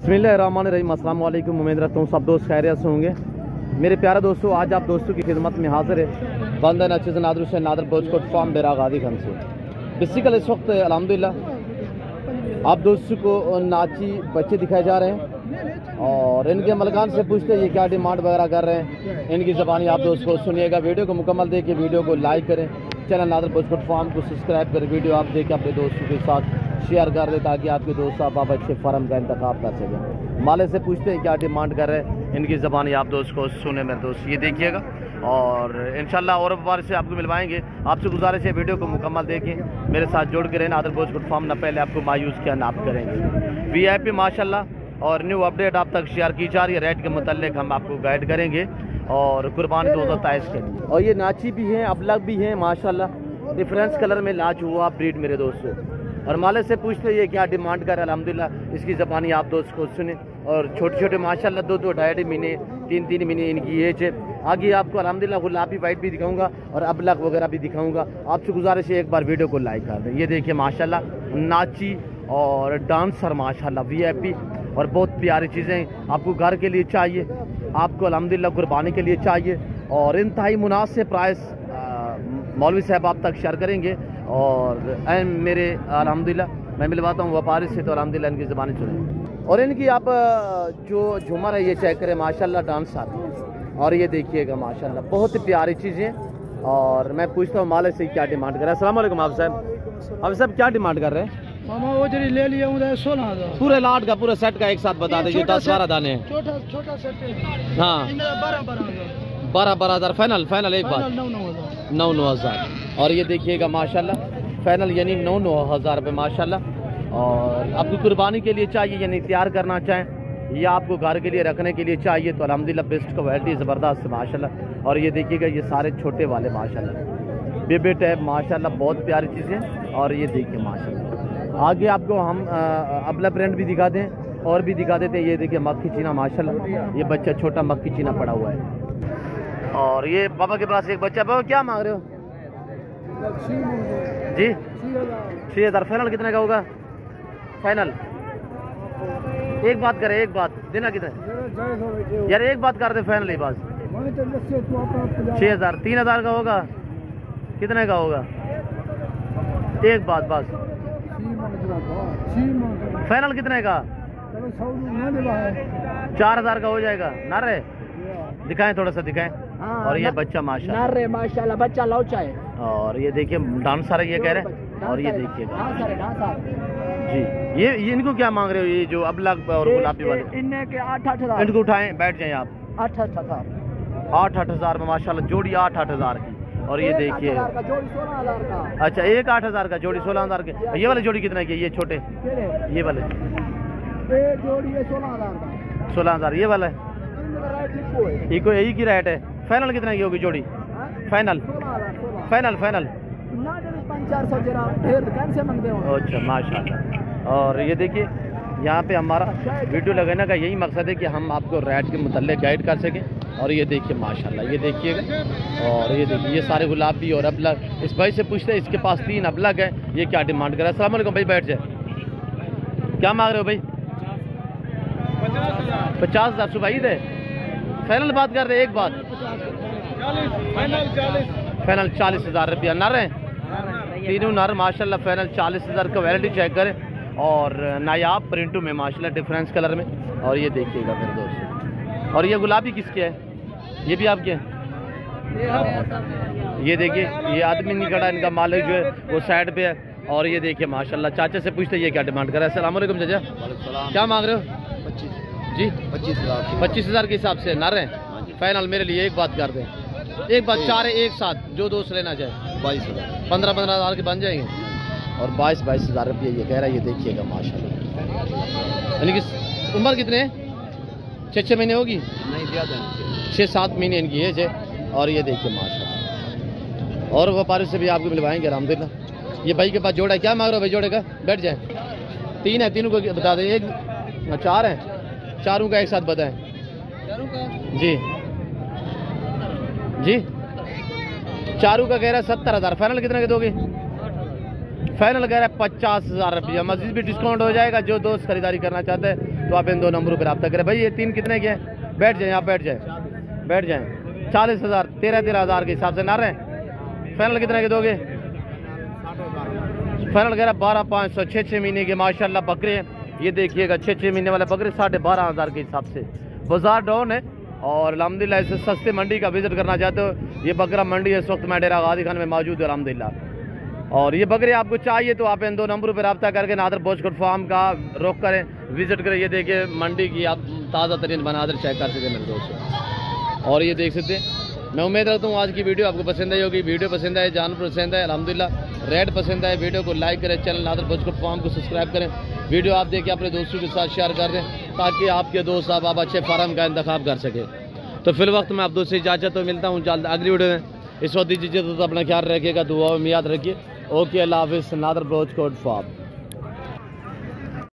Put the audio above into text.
बिस्मिल्लाहिर्रहमानिर्रहीम। अस्सलाम वालेकुम। उम्मीद रखता हूँ सब दोस्त खैरियत से होंगे। मेरे प्यारे दोस्तों, आज आप दोस्तों की खिदमत में हाजिर है बंदा नचीज़ नादर हुसैन नादर बोचकोट फार्म डेरा गाजी खान से। बेसिकल इस वक्त अल्हम्दुलिल्लाह आप दोस्तों को नाची बच्चे दिखाए जा रहे हैं और इनके मलकान से पूछते हैं ये क्या डिमांड वगैरह कर रहे हैं। इनकी ज़बानी आप दोस्त को सुनिएगा। वीडियो को मुकम्मल देखिए, वीडियो को लाइक करें, चैनल नादर बोचकोट फार्म को सब्सक्राइब करें, वीडियो आप देखें अपने दोस्तों के साथ शेयर कर दें ताकि आपके दोस्त आप अच्छे फार्म का इंतखाब कर सकें। माले से पूछते हैं क्या डिमांड कर रहे हैं, इनकी ज़बानी आप दोस्त को सुने मेरे दोस्त, ये देखिएगा और इंशाल्लाह और बार से आपको मिलवाएंगे। आपसे गुजारिश है वीडियो को मुकम्मल देखें, मेरे साथ जोड़ के रहें। नादर बोचकोट फार्म ना पहले आपको मायूस किया ना आप करेंगे। VIP माशाल्लाह और न्यू अपडेट आप तक शेयर की जा रही है। रेट के मुतालिक हम आपको गाइड करेंगे और कुर्बानी 2023 के लिए। और ये नाची भी हैं, अबलग भी हैं माशाल्लाह, डिफरेंस कलर में नाच हुआ ब्रीड मेरे दोस्तों। और माले से पूछते ये क्या डिमांड कर अल्हम्दुलिल्लाह इसकी ज़बानी आप दोस्त को सुने। और छोटे छोटे माशाल्लाह 2-2 ढाई महीने 3-3 महीने इनकी एज है। आगे आपको अल्हम्दुलिल्लाह गुलाबी वाइट भी दिखाऊंगा और अबलग वगैरह भी दिखाऊंगा। आपसे गुजारिश है एक बार वीडियो को लाइक कर दें। ये देखिए माशाल्लाह नाची और डांसर माशाल्लाह VIP और बहुत प्यारी चीज़ें आपको घर के लिए चाहिए, आपको अल्हम्दुलिल्लाह कुर्बानी के लिए चाहिए और इंतहाई मुनासिब प्राइस मौलवी साहब आप तक शेयर करेंगे। और मेरे अल्हम्दुलिल्लाह मैं मिलवाता हूँ व्यापारी से, तो अल्हम्दुलिल्लाह इनकी ज़बानी सुने। और इनकी आप जो झूमर है ये चेक करें माशाल्लाह डांसर। और ये देखिएगा माशाल्लाह बहुत प्यारी चीज़ें। और मैं पूछता हूँ माले से क्या डिमांड कर रहे हैं। अस्सलाम वालेकुम आप साहब क्या डिमांड कर रहे हैं? मामा वो जरी ले लिया 16,000 पूरे लाट का पूरे सेट का एक साथ बता दीजिए। 10-12 दाने हैं। छोटा सेट है। हाँ 12,000 फाइनल एक बात 9,000। और ये देखिएगा माशाल्लाह फाइनल यानी 9,000 रुपये माशाल्लाह। और आपकी कुर्बानी के लिए चाहिए यानी तैयार करना चाहें या आपको घर के लिए रखने के लिए चाहिए तो अल्हम्दुलिल्लाह बेस्ट क्वालिटी ज़बरदस्त माशाल्लाह। और ये देखिएगा ये सारे छोटे वाले माशाल्लाह बेबे टैप माशाल्लाह बहुत प्यारी चीज़ें। और ये देखिए माशाल्लाह आगे आपको हम अबला प्रिंट भी दिखा दें और भी दिखा देते हैं। ये देखिए मक्खी चीना माशाल्लाह, ये बच्चा छोटा मक्खी चीना पड़ा हुआ है। और ये बाबा के पास एक बच्चा। बाबा क्या मांग रहे हो जी? 6,000 फाइनल कितने का होगा? फाइनल एक बात करे, एक बात देना कितने यार, एक बात कर दे फाइनल ही बस 6,000। 3,000 का होगा? कितने का होगा? एक बात बस फाइनल कितने का? 4,000 का हो जाएगा। नारे दिखाएं, थोड़ा सा दिखाएं। और ये बच्चा माशाल्लाह बच्चा लौचा है। और ये देखिए डांसर है ये कह रहे हैं। और ये देखिए जी ये इनको क्या मांग रहे हो? ये जो अबलग और गुलाबी वाले इनके 8,000। इनको उठाएं, बैठ जाएं आप। 8,000 में माशाल्लाह जोड़ी 8,000 की। और ये देखिए जोड़ी 16,000 का। अच्छा एक 8,000 का जोड़ी 16,000 के। ये वाले जोड़ी कितने के? ये छोटे ये वाले जोड़ी 16,000 का। 16,000 ये वाला है। इको यही की रेट है। फाइनल कितने की होगी जोड़ी? फाइनल 500 अच्छा माशाल्लाह। और ये देखिए यहाँ पे हमारा वीडियो लगाने का यही मकसद है कि हम आपको रेट के मुताल्लिक गाइड कर सकें। और ये देखिए माशाल्लाह ये देखिएगा। और ये देखिए ये सारे गुलाबी और अबलग। इस भाई से पूछते हैं इसके पास 3 अबलग है, ये क्या डिमांड कर रहा है? अस्सलाम वालेकुम भाई, बैठ जाए। क्या मांग रहे हो भाई? 50,000 सुबह ईद है। फाइनल बात कर रहे हैं, एक बात फाइनल 40,000 रुपया नर है, तीनों नर माशाल्लाह। फाइनल 40,000 का वैरायटी चेक करें और नायाब प्रिंटू में माशाल्लाह डिफरेंस कलर में। और ये देखिएगा मेरे दोस्त। और ये गुलाबी किसके है? ये भी आपके हैं। ये देखिए ये आदमी नहीं खड़ा, इनका मालिक जो है वो साइड पे है। और ये देखिए माशाल्लाह चाचा से पूछते ये क्या डिमांड कर रहा है। अस्सलाम वालेकुम चाचा, क्या मांग रहे हो? 25,000 के हिसाब से नर हैं। फाइनल मेरे लिए एक बात कर दें, एक बात 4 है एक साथ, जो दोस्त लेना चाहे 22,000 15,000 के बन जाएंगे। और 22,000 रुपये ये कह रहा है। ये देखिएगा माशाल्लाह। यानी कि उम्र कितने है? 6 महीने होगी? नहीं ज़्यादा, 6-7 महीने इनकी एज है। और ये देखिए माशाल्लाह। और व्यापारी से भी आपको मिलवाएंगे अल्हम्दुलिल्लाह। ये भाई के पास जोड़ा है, क्या मांग रहे हो भाई जोड़े का? बैठ जाए। 3 है, तीनों को बता दें। 4 है, चारों का एक साथ बताएं जी जी। चारों का कह रहा है 70,000। फाइनल कितने के दोगे? फाइनल कह रहा है 50,000 रुपया। मजीद भी डिस्काउंट हो जाएगा जो दोस्त खरीदारी करना चाहते हैं तो आप इन 2 नंबरों पर रब्ता करें। भाई ये 3 कितने के हैं? बैठ जाएँ, आप बैठ जाएँ। 40,000 13,000 के हिसाब से ना रहे। फाइनल कितने के दोगे? फाइनल कह रहा 12,500 6 महीने के माशाल्लाह बकरे हैं। ये देखिएगा 6 महीने वाले बकरे 12,500 के हिसाब से। बाजार डाउन है और अल्हम्दुलिल्लाह इसे सस्ते मंडी का विजिट करना चाहते हो, ये बकरा मंडी है, इस वक्त मैं डेरा गाजी खान में मौजूद है अल्हम्दुलिल्लाह। और ये बकरे आपको चाहिए तो आप इन 2 नंबरों पर रब्ता करके नादर बोचकोट फार्म का रुख करें, विजिट करें। ये देखिए मंडी की आप ताज़ा तरीन बनादर चेक कर सकते हैं मेरे दोस्तों। और ये देख सकते हैं। मैं उम्मीद रखता हूँ आज की वीडियो आपको पसंद आई होगी। वीडियो पसंद आए, जानवर पसंद है अल्हम्दुलिल्लाह, रेट पसंद आए, वीडियो को लाइक करें, चैनल नादर बोचकोट फार्म को सब्सक्राइब करें। वीडियो आप देखिए अपने दोस्तों के साथ शेयर कर दें ताकि आपके दोस्त आप अच्छे फार्म का इंतखाब कर सके। तो फिर वक्त मैं आप दोस्त से इजाज़त तो मिलता हूँ जल्द अगली वीडियो में। इस वक्त दीजिए तो अपना ख्याल रखिएगा, दुआ में याद रखिए। ओके, अल्लाह हाफिज़। नादर बोचकोट फार्म।